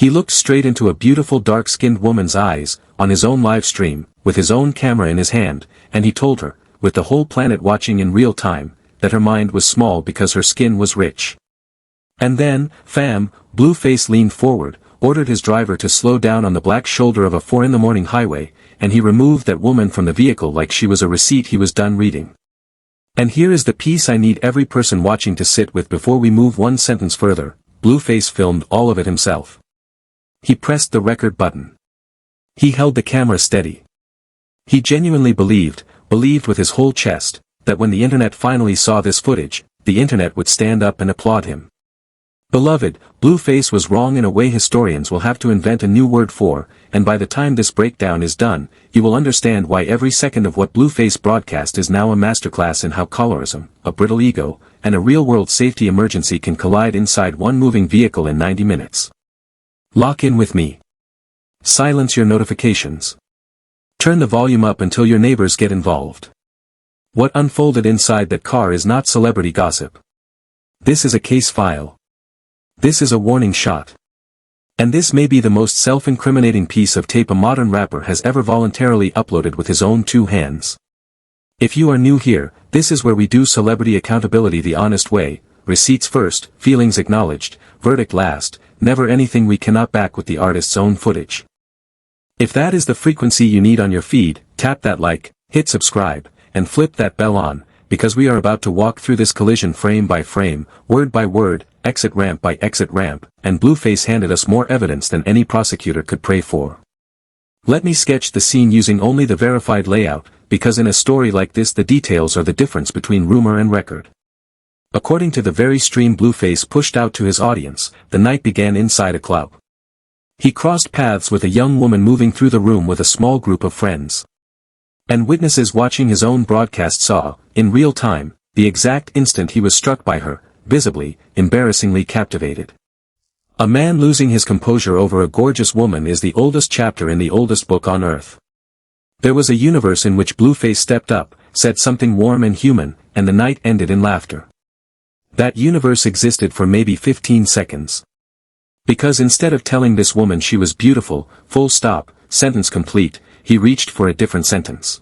He looked straight into a beautiful dark-skinned woman's eyes, on his own live stream, with his own camera in his hand, and he told her, with the whole planet watching in real time, that her mind was small because her skin was rich. And then, fam, Blueface leaned forward, ordered his driver to slow down on the black shoulder of a 4 a.m. highway, and he removed that woman from the vehicle like she was a receipt he was done reading. And here is the piece I need every person watching to sit with before we move one sentence further. Blueface filmed all of it himself. He pressed the record button. He held the camera steady. He genuinely believed with his whole chest, that when the internet finally saw this footage, the internet would stand up and applaud him. Beloved, Blueface was wrong in a way historians will have to invent a new word for, and by the time this breakdown is done, you will understand why every second of what Blueface broadcast is now a masterclass in how colorism, a brittle ego, and a real-world safety emergency can collide inside one moving vehicle in 90 minutes. Lock in with me. Silence your notifications. Turn the volume up until your neighbors get involved. What unfolded inside that car is not celebrity gossip. This is a case file. This is a warning shot. And this may be the most self-incriminating piece of tape a modern rapper has ever voluntarily uploaded with his own 2 hands. If you are new here, this is where we do celebrity accountability the honest way, receipts first, feelings acknowledged, verdict last, never anything we cannot back with the artist's own footage. If that is the frequency you need on your feed, tap that like, hit subscribe, and flip that bell on, because we are about to walk through this collision frame by frame, word by word, exit ramp by exit ramp, and Blueface handed us more evidence than any prosecutor could pray for. Let me sketch the scene using only the verified layout, because in a story like this the details are the difference between rumor and record. According to the very stream Blueface pushed out to his audience, the night began inside a club. He crossed paths with a young woman moving through the room with a small group of friends. And witnesses watching his own broadcast saw, in real time, the exact instant he was struck by her, visibly, embarrassingly captivated. A man losing his composure over a gorgeous woman is the oldest chapter in the oldest book on earth. There was a universe in which Blueface stepped up, said something warm and human, and the night ended in laughter. That universe existed for maybe 15 seconds. Because instead of telling this woman she was beautiful, full stop, sentence complete, he reached for a different sentence.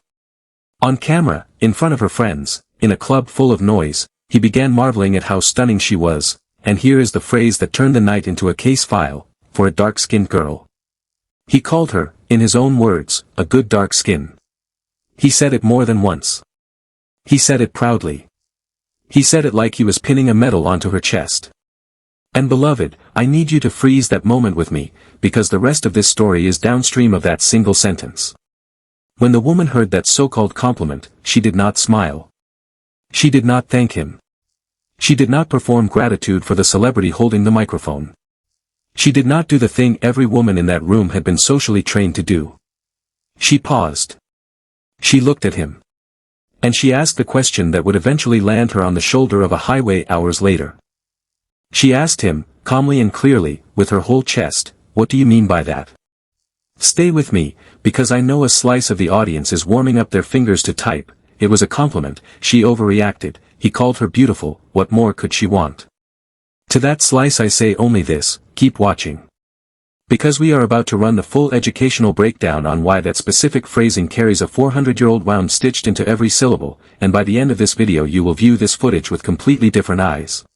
On camera, in front of her friends, in a club full of noise, he began marveling at how stunning she was, and here is the phrase that turned the night into a case file, for a dark-skinned girl. He called her, in his own words, a good dark skin. He said it more than once. He said it proudly. He said it like he was pinning a medal onto her chest. And beloved, I need you to freeze that moment with me, because the rest of this story is downstream of that single sentence. When the woman heard that so-called compliment, she did not smile. She did not thank him. She did not perform gratitude for the celebrity holding the microphone. She did not do the thing every woman in that room had been socially trained to do. She paused. She looked at him. And she asked the question that would eventually land her on the shoulder of a highway hours later. She asked him, calmly and clearly, with her whole chest, "What do you mean by that?" Stay with me, because I know a slice of the audience is warming up their fingers to type. It was a compliment, she overreacted, he called her beautiful, what more could she want? To that slice I say only this, keep watching. Because we are about to run the full educational breakdown on why that specific phrasing carries a 400-year-old wound stitched into every syllable, and by the end of this video you will view this footage with completely different eyes.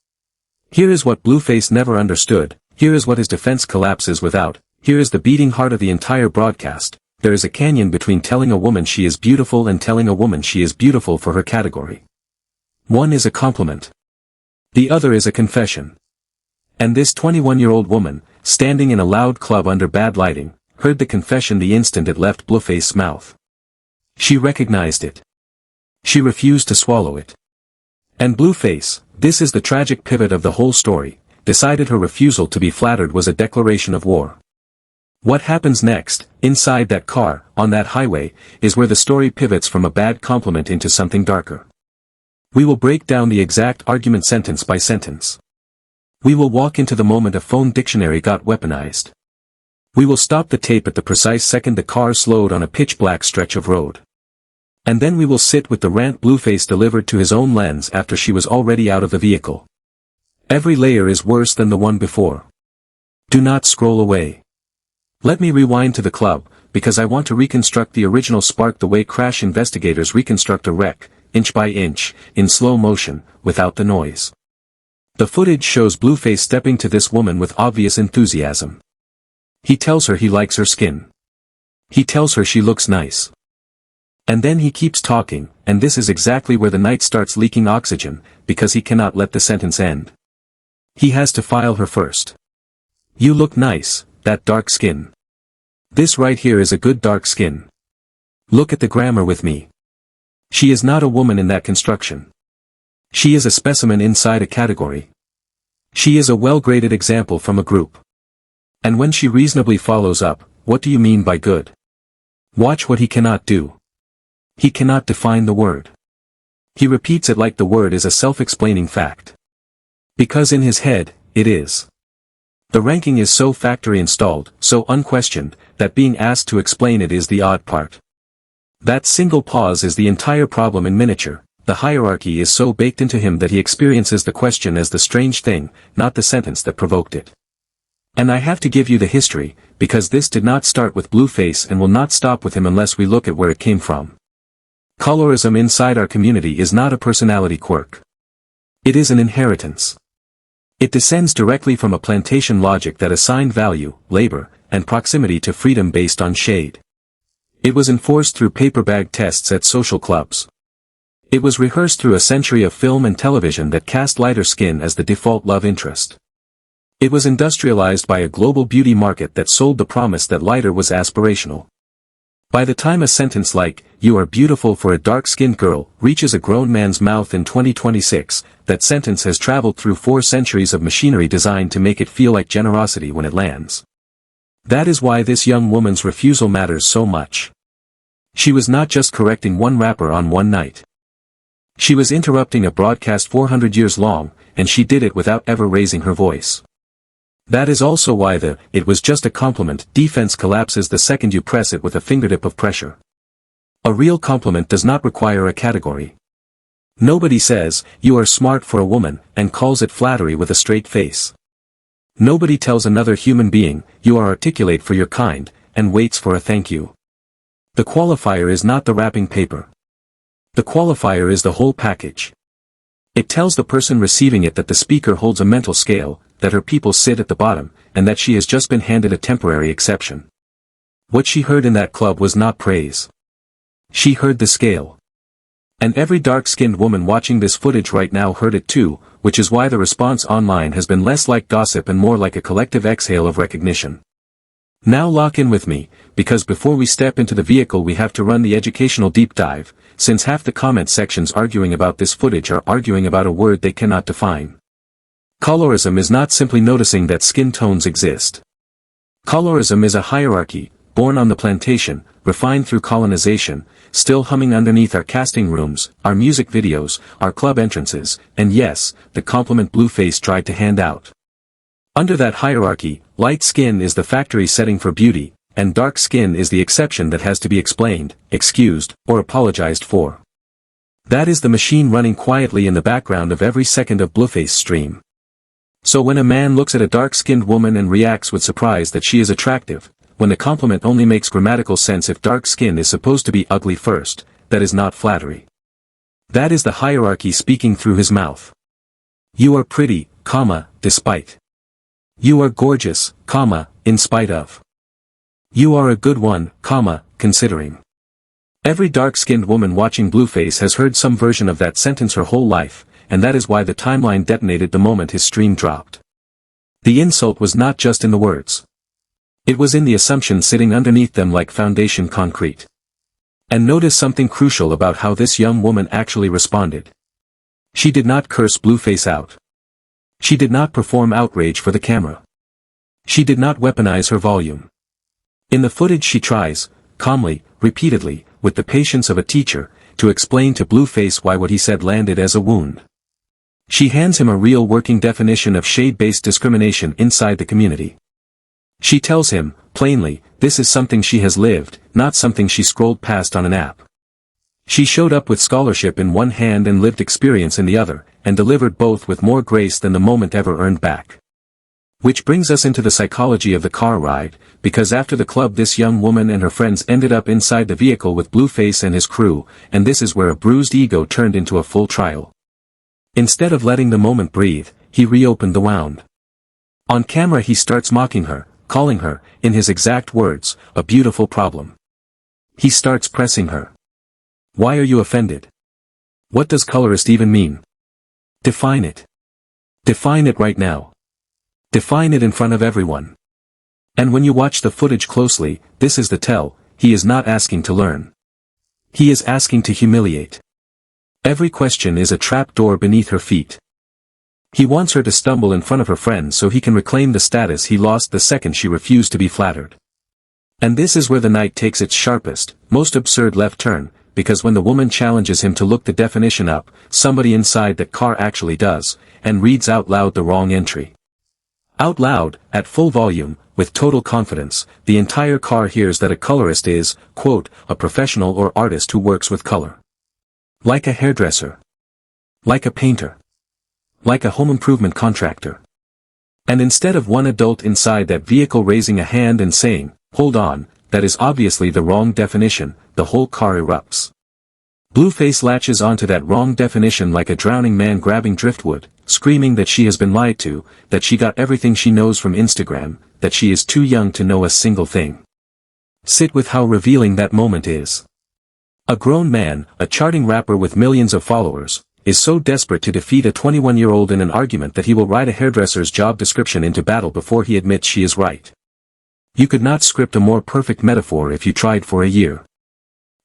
Here is what Blueface never understood, here is what his defense collapses without, here is the beating heart of the entire broadcast. There is a canyon between telling a woman she is beautiful and telling a woman she is beautiful for her category. One is a compliment. The other is a confession. And this 21-year-old woman, standing in a loud club under bad lighting, heard the confession the instant it left Blueface's mouth. She recognized it. She refused to swallow it. And Blueface, this is the tragic pivot of the whole story, decided her refusal to be flattered was a declaration of war. What happens next, inside that car, on that highway, is where the story pivots from a bad compliment into something darker. We will break down the exact argument sentence by sentence. We will walk into the moment a phone dictionary got weaponized. We will stop the tape at the precise second the car slowed on a pitch-black stretch of road. And then we will sit with the rant Blueface delivered to his own lens after she was already out of the vehicle. Every layer is worse than the one before. Do not scroll away. Let me rewind to the club, because I want to reconstruct the original spark the way crash investigators reconstruct a wreck, inch by inch, in slow motion, without the noise. The footage shows Blueface stepping to this woman with obvious enthusiasm. He tells her he likes her skin. He tells her she looks nice. And then he keeps talking, and this is exactly where the night starts leaking oxygen, because he cannot let the sentence end. He has to file her first. You look nice, that dark skin. This right here is a good dark skin. Look at the grammar with me. She is not a woman in that construction. She is a specimen inside a category. She is a well-graded example from a group. And when she reasonably follows up, what do you mean by good? Watch what he cannot do. He cannot define the word. He repeats it like the word is a self-explaining fact. Because in his head, it is. The ranking is so factory installed, so unquestioned, that being asked to explain it is the odd part. That single pause is the entire problem in miniature. The hierarchy is so baked into him that he experiences the question as the strange thing, not the sentence that provoked it. And I have to give you the history, because this did not start with Blueface and will not stop with him unless we look at where it came from. Colorism inside our community is not a personality quirk. It is an inheritance. It descends directly from a plantation logic that assigned value, labor, and proximity to freedom based on shade. It was enforced through paper bag tests at social clubs. It was rehearsed through a century of film and television that cast lighter skin as the default love interest. It was industrialized by a global beauty market that sold the promise that lighter was aspirational. By the time a sentence like, "You are beautiful for a dark-skinned girl," reaches a grown man's mouth in 2026, that sentence has traveled through 4 centuries of machinery designed to make it feel like generosity when it lands. That is why this young woman's refusal matters so much. She was not just correcting one rapper on one night. She was interrupting a broadcast 400 years long, and she did it without ever raising her voice. That is also why the "it was just a compliment" defense collapses the second you press it with a fingertip of pressure. A real compliment does not require a category. Nobody says, "You are smart for a woman," and calls it flattery with a straight face. Nobody tells another human being, "You are articulate for your kind," and waits for a thank you. The qualifier is not the wrapping paper. The qualifier is the whole package. It tells the person receiving it that the speaker holds a mental scale, that her people sit at the bottom, and that she has just been handed a temporary exception. What she heard in that club was not praise. She heard the scale. And every dark-skinned woman watching this footage right now heard it too, which is why the response online has been less like gossip and more like a collective exhale of recognition. Now lock in with me, because before we step into the vehicle we have to run the educational deep dive, since half the comment sections arguing about this footage are arguing about a word they cannot define. Colorism is not simply noticing that skin tones exist. Colorism is a hierarchy, born on the plantation, refined through colonization, still humming underneath our casting rooms, our music videos, our club entrances, and yes, the compliment Blueface tried to hand out. Under that hierarchy, light skin is the factory setting for beauty, and dark skin is the exception that has to be explained, excused, or apologized for. That is the machine running quietly in the background of every second of Blueface's stream. So when a man looks at a dark-skinned woman and reacts with surprise that she is attractive, when the compliment only makes grammatical sense if dark skin is supposed to be ugly first, that is not flattery. That is the hierarchy speaking through his mouth. You are pretty, despite. You are gorgeous, in spite of. You are a good one, considering. Every dark-skinned woman watching Blueface has heard some version of that sentence her whole life, and that is why the timeline detonated the moment his stream dropped. The insult was not just in the words. It was in the assumption sitting underneath them like foundation concrete. And notice something crucial about how this young woman actually responded. She did not curse Blueface out. She did not perform outrage for the camera. She did not weaponize her volume. In the footage she tries, calmly, repeatedly, with the patience of a teacher, to explain to Blueface why what he said landed as a wound. She hands him a real working definition of shade-based discrimination inside the community. She tells him, plainly, this is something she has lived, not something she scrolled past on an app. She showed up with scholarship in one hand and lived experience in the other, and delivered both with more grace than the moment ever earned back. Which brings us into the psychology of the car ride, because after the club this young woman and her friends ended up inside the vehicle with Blueface and his crew, and this is where a bruised ego turned into a full trial. Instead of letting the moment breathe, he reopened the wound. On camera he starts mocking her, calling her, in his exact words, a beautiful problem. He starts pressing her. Why are you offended? What does colorist even mean? Define it. Define it right now. Define it in front of everyone. And when you watch the footage closely, this is the tell, he is not asking to learn. He is asking to humiliate. Every question is a trap door beneath her feet. He wants her to stumble in front of her friends so he can reclaim the status he lost the second she refused to be flattered. And this is where the night takes its sharpest, most absurd left turn, because when the woman challenges him to look the definition up, somebody inside that car actually does, and reads out loud the wrong entry. Out loud, at full volume, with total confidence, the entire car hears that a colorist is, quote, a professional or artist who works with color. Like a hairdresser. Like a painter. Like a home improvement contractor. And instead of one adult inside that vehicle raising a hand and saying, hold on, that is obviously the wrong definition, the whole car erupts. Blueface latches onto that wrong definition like a drowning man grabbing driftwood, screaming that she has been lied to, that she got everything she knows from Instagram, that she is too young to know a single thing. Sit with how revealing that moment is. A grown man, a charting rapper with millions of followers, is so desperate to defeat a 21-year-old in an argument that he will write a hairdresser's job description into battle before he admits she is right. You could not script a more perfect metaphor if you tried for a year.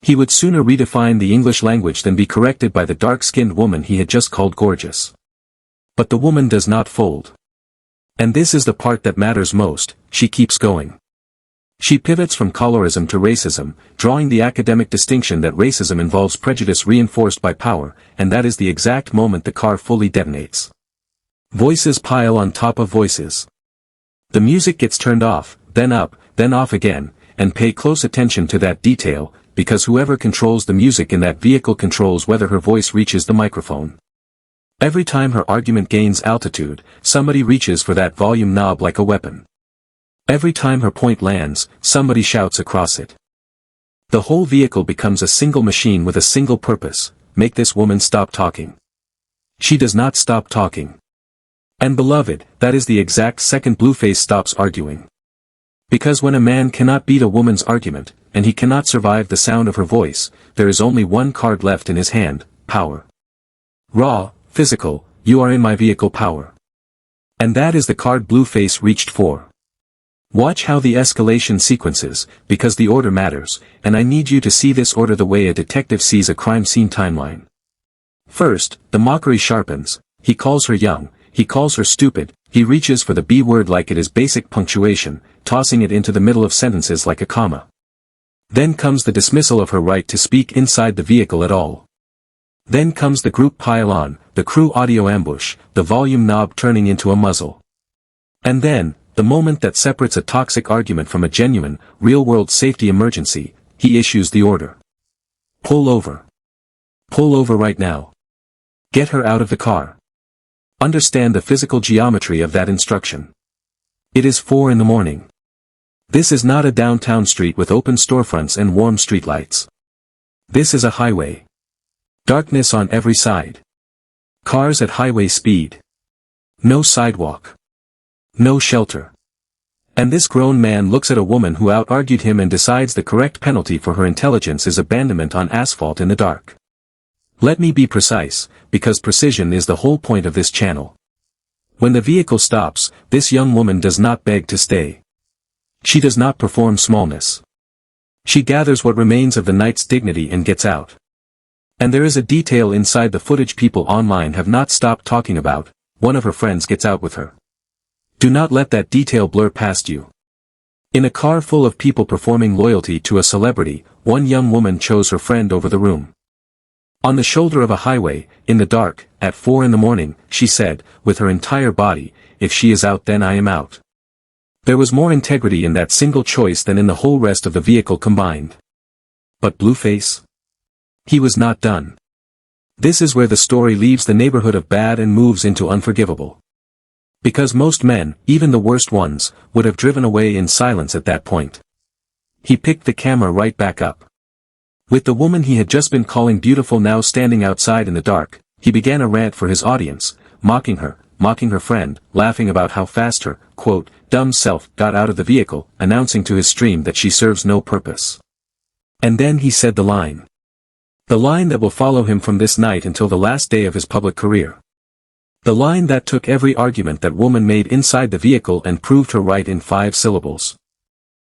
He would sooner redefine the English language than be corrected by the dark-skinned woman he had just called gorgeous. But the woman does not fold. And this is the part that matters most, she keeps going. She pivots from colorism to racism, drawing the academic distinction that racism involves prejudice reinforced by power, and that is the exact moment the car fully detonates. Voices pile on top of voices. The music gets turned off, then up, then off again, and pay close attention to that detail, because whoever controls the music in that vehicle controls whether her voice reaches the microphone. Every time her argument gains altitude, somebody reaches for that volume knob like a weapon. Every time her point lands, somebody shouts across it. The whole vehicle becomes a single machine with a single purpose: make this woman stop talking. She does not stop talking. And beloved, that is the exact second Blueface stops arguing. Because when a man cannot beat a woman's argument, and he cannot survive the sound of her voice, there is only one card left in his hand: power. Raw, physical, you are in my vehicle power. And that is the card Blueface reached for. Watch how the escalation sequences, because the order matters, and I need you to see this order the way a detective sees a crime scene timeline. First, the mockery sharpens, he calls her young, he calls her stupid, he reaches for the B word like it is basic punctuation, tossing it into the middle of sentences like a comma. Then comes the dismissal of her right to speak inside the vehicle at all. Then comes the group pile-on, the crew audio ambush, the volume knob turning into a muzzle. And then, the moment that separates a toxic argument from a genuine, real-world safety emergency, he issues the order. Pull over. Pull over right now. Get her out of the car. Understand the physical geometry of that instruction. It is 4 in the morning. This is not a downtown street with open storefronts and warm streetlights. This is a highway. Darkness on every side. Cars at highway speed. No sidewalk. No shelter. And this grown man looks at a woman who out-argued him and decides the correct penalty for her intelligence is abandonment on asphalt in the dark. Let me be precise, because precision is the whole point of this channel. When the vehicle stops, this young woman does not beg to stay. She does not perform smallness. She gathers what remains of the night's dignity and gets out. And there is a detail inside the footage people online have not stopped talking about: one of her friends gets out with her. Do not let that detail blur past you. In a car full of people performing loyalty to a celebrity, one young woman chose her friend over the room. On the shoulder of a highway, in the dark, at 4 in the morning, she said, with her entire body, if she is out then I am out. There was more integrity in that single choice than in the whole rest of the vehicle combined. But Blueface? He was not done. This is where the story leaves the neighborhood of bad and moves into unforgivable. Because most men, even the worst ones, would have driven away in silence at that point. He picked the camera right back up. With the woman he had just been calling beautiful now standing outside in the dark, he began a rant for his audience, mocking her friend, laughing about how fast her, quote, dumb self got out of the vehicle, announcing to his stream that she serves no purpose. And then he said the line. The line that will follow him from this night until the last day of his public career. The line that took every argument that woman made inside the vehicle and proved her right in 5 syllables.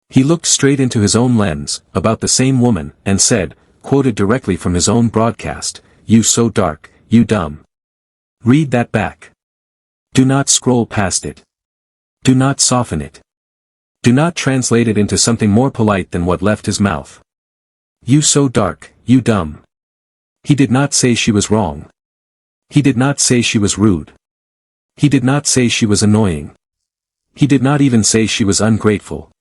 He looked straight into his own lens, about the same woman, and said, quoted directly from his own broadcast, "You so dark, you dumb." Read that back. Do not scroll past it. Do not soften it. Do not translate it into something more polite than what left his mouth. You so dark, you dumb. He did not say she was wrong. He did not say she was rude. He did not say she was annoying. He did not even say she was ungrateful.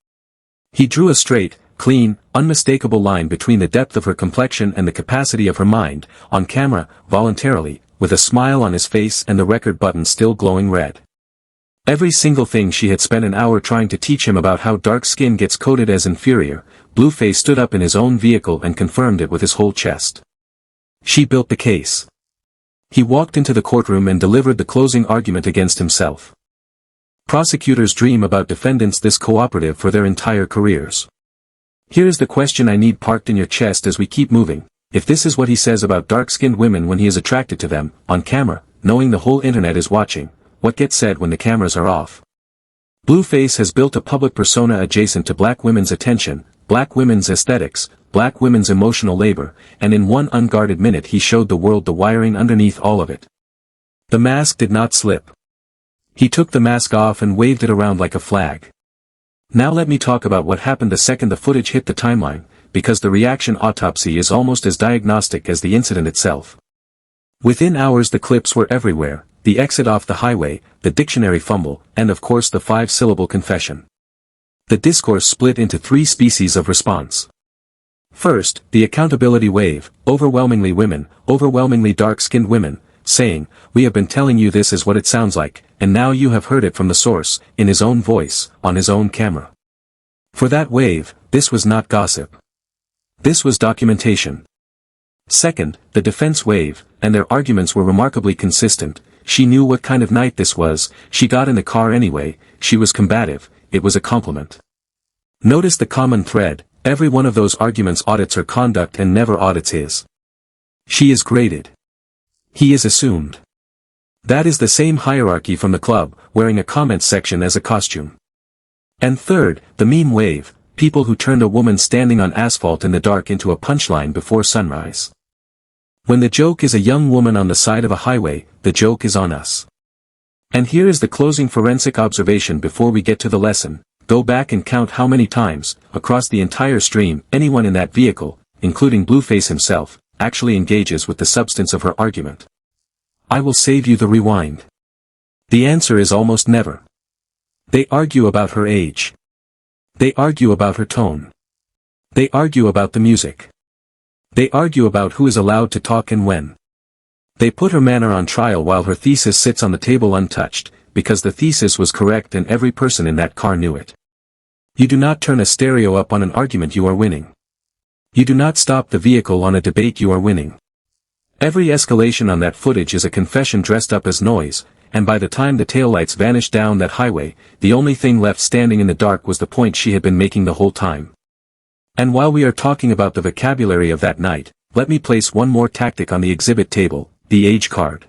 He drew a straight, clean, unmistakable line between the depth of her complexion and the capacity of her mind, on camera, voluntarily, with a smile on his face and the record button still glowing red. Every single thing she had spent an hour trying to teach him about how dark skin gets coded as inferior, Blueface stood up in his own vehicle and confirmed it with his whole chest. She built the case. He walked into the courtroom and delivered the closing argument against himself. Prosecutors dream about defendants this cooperative for their entire careers. Here's the question I need parked in your chest as we keep moving. If this is what he says about dark-skinned women when he is attracted to them, on camera, knowing the whole internet is watching, what gets said when the cameras are off? Blueface has built a public persona adjacent to black women's attention, black women's aesthetics, black women's emotional labor, and in one unguarded minute he showed the world the wiring underneath all of it. The mask did not slip. He took the mask off and waved it around like a flag. Now let me talk about what happened the second the footage hit the timeline, because the reaction autopsy is almost as diagnostic as the incident itself. Within hours the clips were everywhere, the exit off the highway, the dictionary fumble, and of course the 5-syllable confession. The discourse split into 3 species of response. First, the accountability wave, overwhelmingly women, overwhelmingly dark-skinned women, saying, "We have been telling you this is what it sounds like, and now you have heard it from the source, in his own voice, on his own camera." For that wave, this was not gossip. This was documentation. Second, the defense wave, and their arguments were remarkably consistent. She knew what kind of night this was, she got in the car anyway, she was combative, it was a compliment. Notice the common thread, every one of those arguments audits her conduct and never audits his. She is graded. He is assumed. That is the same hierarchy from the club, wearing a comments section as a costume. And third, the meme wave, people who turned a woman standing on asphalt in the dark into a punchline before sunrise. When the joke is a young woman on the side of a highway, the joke is on us. And here is the closing forensic observation before we get to the lesson. Go back and count how many times, across the entire stream, anyone in that vehicle, including Blueface himself, actually engages with the substance of her argument. I will save you the rewind. The answer is almost never. They argue about her age. They argue about her tone. They argue about the music. They argue about who is allowed to talk and when. They put her manner on trial while her thesis sits on the table untouched, because the thesis was correct and every person in that car knew it. You do not turn a stereo up on an argument you are winning. You do not stop the vehicle on a debate you are winning. Every escalation on that footage is a confession dressed up as noise, and by the time the taillights vanished down that highway, the only thing left standing in the dark was the point she had been making the whole time. And while we are talking about the vocabulary of that night, let me place one more tactic on the exhibit table, the age card.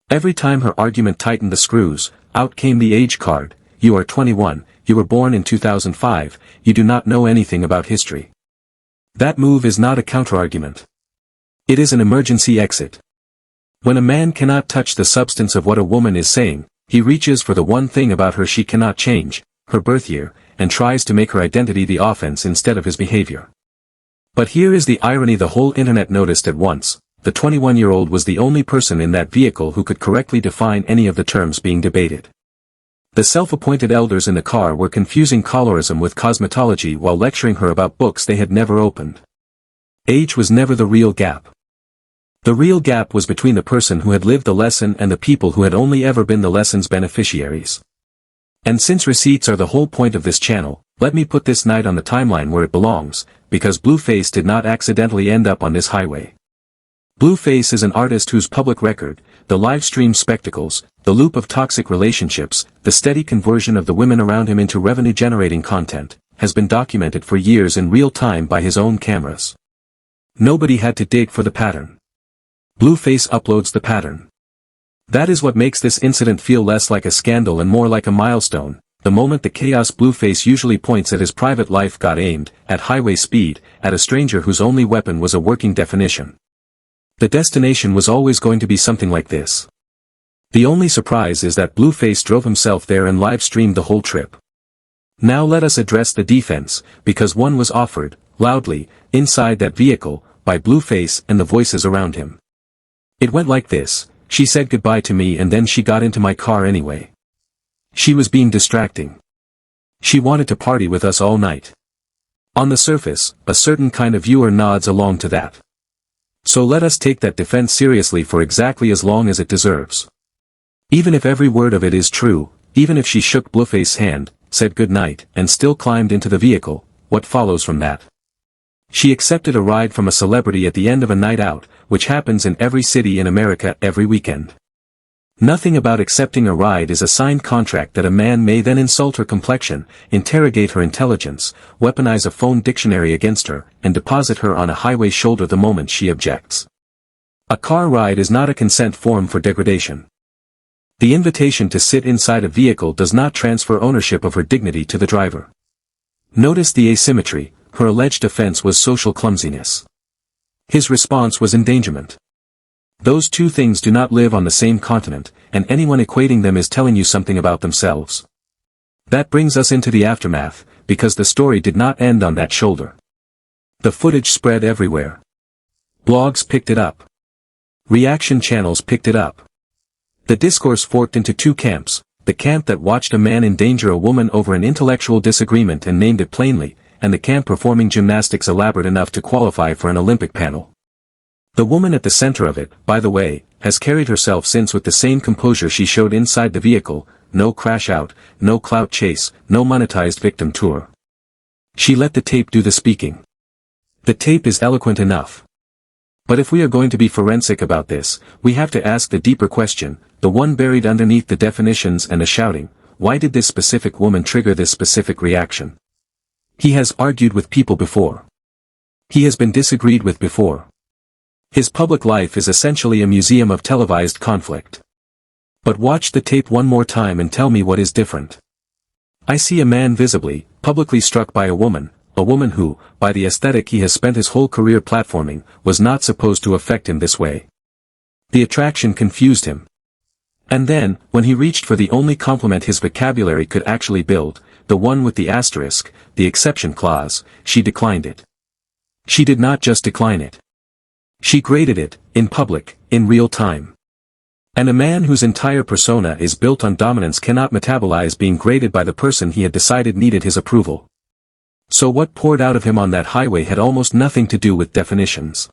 Every time her argument tightened the screws, out came the age card. You are 21, you were born in 2005, you do not know anything about history. That move is not a counterargument. It is an emergency exit. When a man cannot touch the substance of what a woman is saying, he reaches for the one thing about her she cannot change, her birth year, and tries to make her identity the offense instead of his behavior. But here is the irony the whole internet noticed at once. The 21-year-old was the only person in that vehicle who could correctly define any of the terms being debated. The self-appointed elders in the car were confusing colorism with cosmetology while lecturing her about books they had never opened. Age was never the real gap. The real gap was between the person who had lived the lesson and the people who had only ever been the lesson's beneficiaries. And since receipts are the whole point of this channel, let me put this night on the timeline where it belongs, because Blueface did not accidentally end up on this highway. Blueface is an artist whose public record, the live stream spectacles, the loop of toxic relationships, the steady conversion of the women around him into revenue-generating content, has been documented for years in real time by his own cameras. Nobody had to dig for the pattern. Blueface uploads the pattern. That is what makes this incident feel less like a scandal and more like a milestone. The moment the chaos Blueface usually points at his private life got aimed, at highway speed, at a stranger whose only weapon was a working definition. The destination was always going to be something like this. The only surprise is that Blueface drove himself there and live-streamed the whole trip. Now let us address the defense, because one was offered, loudly, inside that vehicle, by Blueface and the voices around him. It went like this: she said goodbye to me and then she got into my car anyway. She was being distracting. She wanted to party with us all night. On the surface, a certain kind of viewer nods along to that. So let us take that defense seriously for exactly as long as it deserves. Even if every word of it is true, even if she shook Blueface's hand, said good night, and still climbed into the vehicle, what follows from that? She accepted a ride from a celebrity at the end of a night out, which happens in every city in America every weekend. Nothing about accepting a ride is a signed contract that a man may then insult her complexion, interrogate her intelligence, weaponize a phone dictionary against her, and deposit her on a highway shoulder the moment she objects. A car ride is not a consent form for degradation. The invitation to sit inside a vehicle does not transfer ownership of her dignity to the driver. Notice the asymmetry. Her alleged offense was social clumsiness. His response was endangerment. Those two things do not live on the same continent, and anyone equating them is telling you something about themselves. That brings us into the aftermath, because the story did not end on that shoulder. The footage spread everywhere. Blogs picked it up. Reaction channels picked it up. The discourse forked into two camps: the camp that watched a man endanger a woman over an intellectual disagreement and named it plainly, and the camp performing gymnastics elaborate enough to qualify for an Olympic panel. The woman at the center of it, by the way, has carried herself since with the same composure she showed inside the vehicle: no crash out, no clout chase, no monetized victim tour. She let the tape do the speaking. The tape is eloquent enough. But if we are going to be forensic about this, we have to ask the deeper question, the one buried underneath the definitions and the shouting: why did this specific woman trigger this specific reaction? He has argued with people before. He has been disagreed with before. His public life is essentially a museum of televised conflict. But watch the tape one more time and tell me what is different. I see a man visibly, publicly struck by a woman who, by the aesthetic he has spent his whole career platforming, was not supposed to affect him this way. The attraction confused him. And then, when he reached for the only compliment his vocabulary could actually build, the one with the asterisk, the exception clause, she declined it. She did not just decline it. She graded it, in public, in real time. And a man whose entire persona is built on dominance cannot metabolize being graded by the person he had decided needed his approval. So what poured out of him on that highway had almost nothing to do with definitions.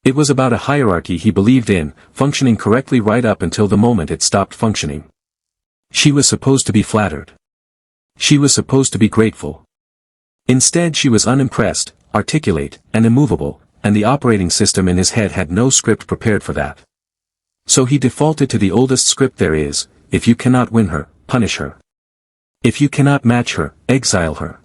It was about a hierarchy he believed in, functioning correctly right up until the moment it stopped functioning. She was supposed to be flattered. She was supposed to be grateful. Instead she was unimpressed, articulate, and immovable, and the operating system in his head had no script prepared for that. So he defaulted to the oldest script there is: if you cannot win her, punish her. If you cannot match her, exile her.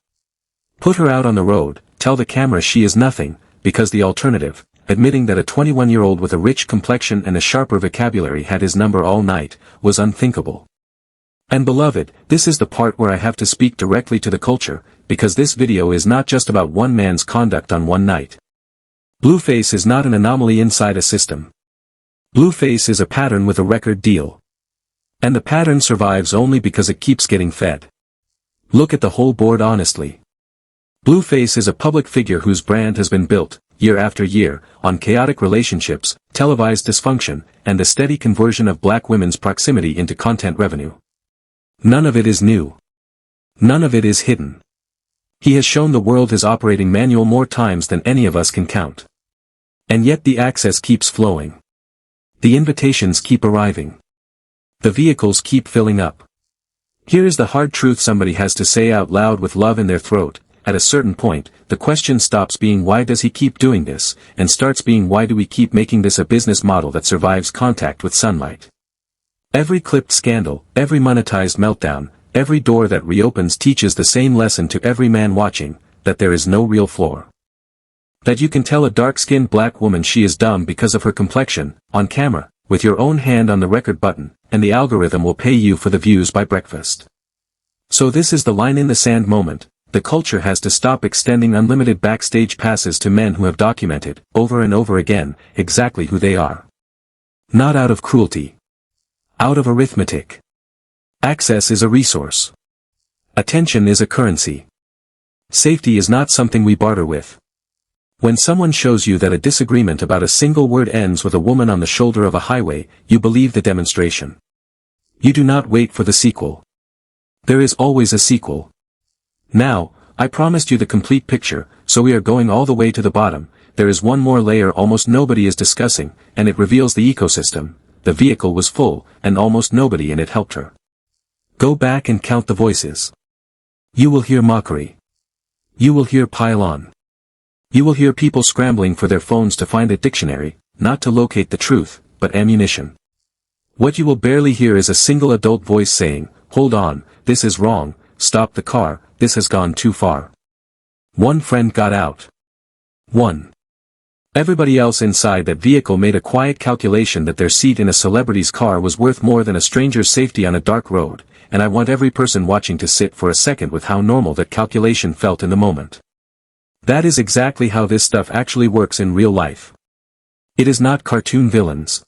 Put her out on the road, tell the camera she is nothing, because the alternative, admitting that a 21-year-old with a rich complexion and a sharper vocabulary had his number all night, was unthinkable. And beloved, this is the part where I have to speak directly to the culture, because this video is not just about one man's conduct on one night. Blueface is not an anomaly inside a system. Blueface is a pattern with a record deal. And the pattern survives only because it keeps getting fed. Look at the whole board honestly. Blueface is a public figure whose brand has been built, year after year, on chaotic relationships, televised dysfunction, and the steady conversion of black women's proximity into content revenue. None of it is new. None of it is hidden. He has shown the world his operating manual more times than any of us can count. And yet the access keeps flowing. The invitations keep arriving. The vehicles keep filling up. Here is the hard truth somebody has to say out loud with love in their throat. At a certain point, the question stops being why does he keep doing this, and starts being why do we keep making this a business model that survives contact with sunlight. Every clipped scandal, every monetized meltdown, every door that reopens teaches the same lesson to every man watching, that there is no real floor. That you can tell a dark-skinned black woman she is dumb because of her complexion, on camera, with your own hand on the record button, and the algorithm will pay you for the views by breakfast. So this is the line in the sand moment. The culture has to stop extending unlimited backstage passes to men who have documented, over and over again, exactly who they are. Not out of cruelty. Out of arithmetic. Access is a resource. Attention is a currency. Safety is not something we barter with. When someone shows you that a disagreement about a single word ends with a woman on the shoulder of a highway, you believe the demonstration. You do not wait for the sequel. There is always a sequel. Now, I promised you the complete picture, so we are going all the way to the bottom. There is one more layer almost nobody is discussing, and it reveals the ecosystem. The vehicle was full, and almost nobody in it helped her. Go back and count the voices. You will hear mockery. You will hear pile on. You will hear people scrambling for their phones to find a dictionary, not to locate the truth, but ammunition. What you will barely hear is a single adult voice saying, "Hold on, this is wrong, stop the car, this has gone too far." One friend got out. One. Everybody else inside that vehicle made a quiet calculation that their seat in a celebrity's car was worth more than a stranger's safety on a dark road, and I want every person watching to sit for a second with how normal that calculation felt in the moment. That is exactly how this stuff actually works in real life. It is not cartoon villains.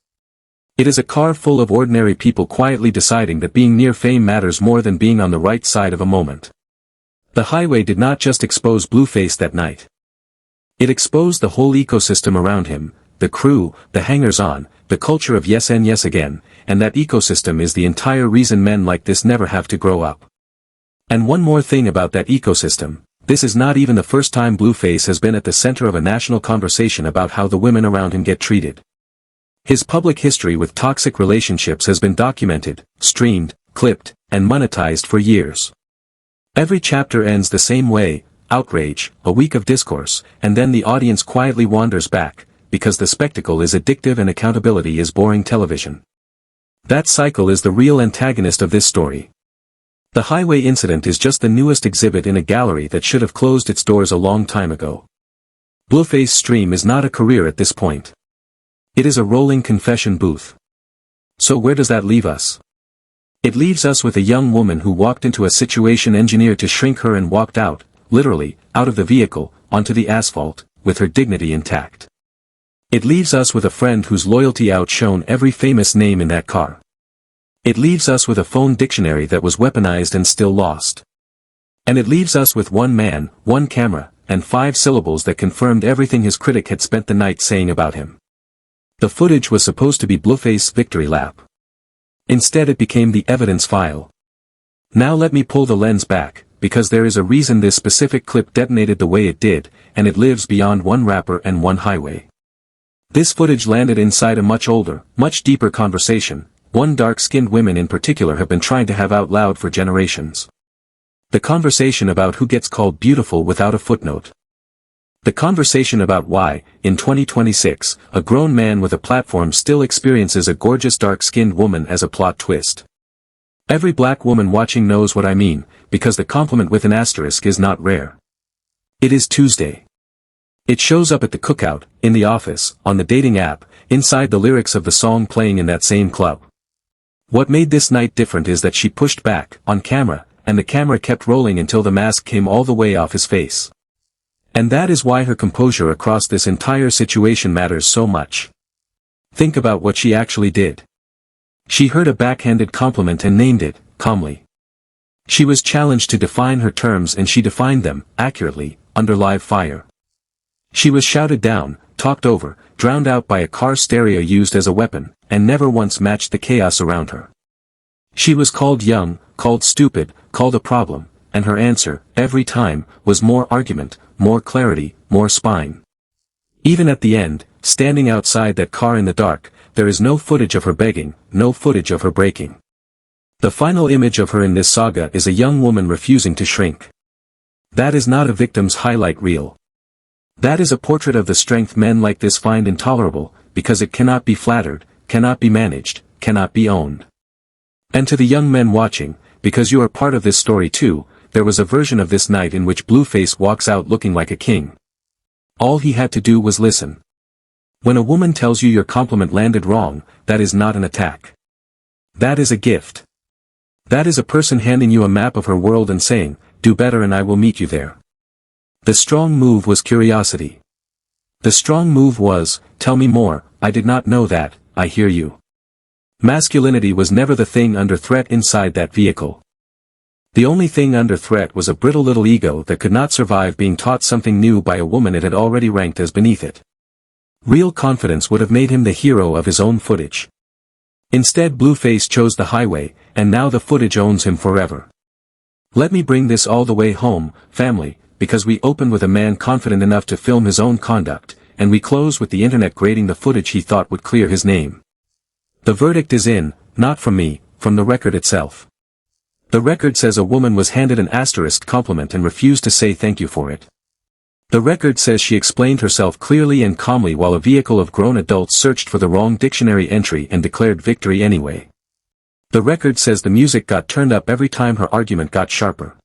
It is a car full of ordinary people quietly deciding that being near fame matters more than being on the right side of a moment. The highway did not just expose Blueface that night. It exposed the whole ecosystem around him, the crew, the hangers-on, the culture of yes and yes again, and that ecosystem is the entire reason men like this never have to grow up. And one more thing about that ecosystem, this is not even the first time Blueface has been at the center of a national conversation about how the women around him get treated. His public history with toxic relationships has been documented, streamed, clipped, and monetized for years. Every chapter ends the same way, outrage, a week of discourse, and then the audience quietly wanders back, because the spectacle is addictive and accountability is boring television. That cycle is the real antagonist of this story. The highway incident is just the newest exhibit in a gallery that should have closed its doors a long time ago. Blueface stream is not a career at this point. It is a rolling confession booth. So where does that leave us? It leaves us with a young woman who walked into a situation engineered to shrink her and walked out, literally, out of the vehicle, onto the asphalt, with her dignity intact. It leaves us with a friend whose loyalty outshone every famous name in that car. It leaves us with a phone dictionary that was weaponized and still lost. And it leaves us with one man, one camera, and 5 syllables that confirmed everything his critic had spent the night saying about him. The footage was supposed to be Blueface's victory lap. Instead it became the evidence file. Now let me pull the lens back, because there is a reason this specific clip detonated the way it did, and it lives beyond one rapper and one highway. This footage landed inside a much older, much deeper conversation, one dark-skinned women in particular have been trying to have out loud for generations. The conversation about who gets called beautiful without a footnote. The conversation about why, in 2026, a grown man with a platform still experiences a gorgeous dark-skinned woman as a plot twist. Every black woman watching knows what I mean, because the compliment with an asterisk is not rare. It is Tuesday. It shows up at the cookout, in the office, on the dating app, inside the lyrics of the song playing in that same club. What made this night different is that she pushed back, on camera, and the camera kept rolling until the mask came all the way off his face. And that is why her composure across this entire situation matters so much. Think about what she actually did. She heard a backhanded compliment and named it, calmly. She was challenged to define her terms and she defined them, accurately, under live fire. She was shouted down, talked over, drowned out by a car stereo used as a weapon, and never once matched the chaos around her. She was called young, called stupid, called a problem, and her answer, every time, was more argument, more clarity, more spine. Even at the end, standing outside that car in the dark. There is no footage of her begging, no footage of her breaking. The final image of her in this saga is a young woman refusing to shrink. That is not a victim's highlight reel. That is a portrait of the strength men like this find intolerable, because it cannot be flattered, cannot be managed, cannot be owned. And to the young men watching, because you are part of this story too, there was a version of this night in which Blueface walks out looking like a king. All he had to do was listen. When a woman tells you your compliment landed wrong, that is not an attack. That is a gift. That is a person handing you a map of her world and saying, do better and I will meet you there. The strong move was curiosity. The strong move was, tell me more, I did not know that, I hear you. Masculinity was never the thing under threat inside that vehicle. The only thing under threat was a brittle little ego that could not survive being taught something new by a woman it had already ranked as beneath it. Real confidence would have made him the hero of his own footage. Instead Blueface chose the highway, and now the footage owns him forever. Let me bring this all the way home, family, because we open with a man confident enough to film his own conduct, and we close with the internet grading the footage he thought would clear his name. The verdict is in, not from me, from the record itself. The record says a woman was handed an asterisk compliment and refused to say thank you for it. The record says she explained herself clearly and calmly while a vehicle of grown adults searched for the wrong dictionary entry and declared victory anyway. The record says the music got turned up every time her argument got sharper.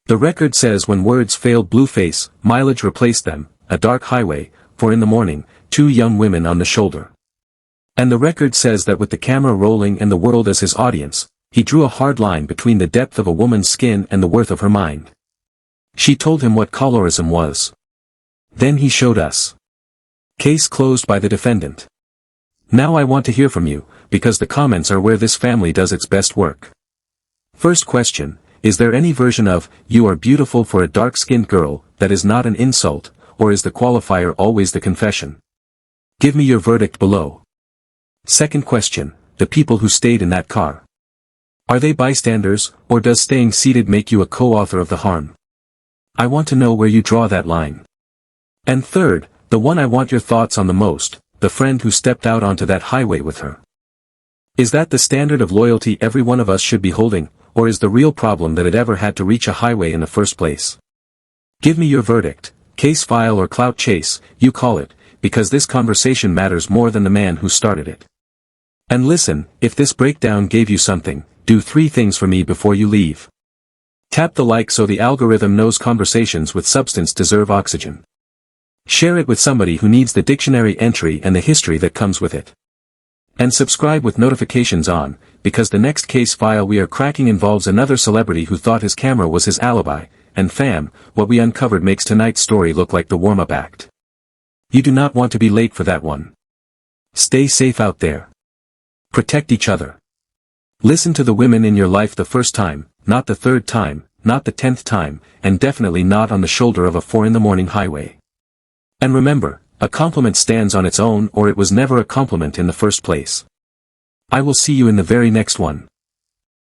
The record says when words failed Blueface, mileage replaced them, a dark highway, 4 in the morning, 2 young women on the shoulder. And the record says that with the camera rolling and the world as his audience, he drew a hard line between the depth of a woman's skin and the worth of her mind. She told him what colorism was. Then he showed us. Case closed by the defendant. Now I want to hear from you, because the comments are where this family does its best work. First question, is there any version of, you are beautiful for a dark-skinned girl, that is not an insult, or is the qualifier always the confession? Give me your verdict below. Second question, the people who stayed in that car. Are they bystanders, or does staying seated make you a co-author of the harm? I want to know where you draw that line. And third, the one I want your thoughts on the most, the friend who stepped out onto that highway with her. Is that the standard of loyalty every one of us should be holding, or is the real problem that it ever had to reach a highway in the first place? Give me your verdict, case file or clout chase, you call it, because this conversation matters more than the man who started it. And listen, if this breakdown gave you something, do 3 things for me before you leave. Tap the like so the algorithm knows conversations with substance deserve oxygen. Share it with somebody who needs the dictionary entry and the history that comes with it. And subscribe with notifications on, because the next case file we are cracking involves another celebrity who thought his camera was his alibi, and fam, what we uncovered makes tonight's story look like the warm-up act. You do not want to be late for that one. Stay safe out there. Protect each other. Listen to the women in your life the first time, not the 3rd time, not the 10th time, and definitely not on the shoulder of a 4 in the morning highway. And remember, a compliment stands on its own or it was never a compliment in the first place. I will see you in the very next one.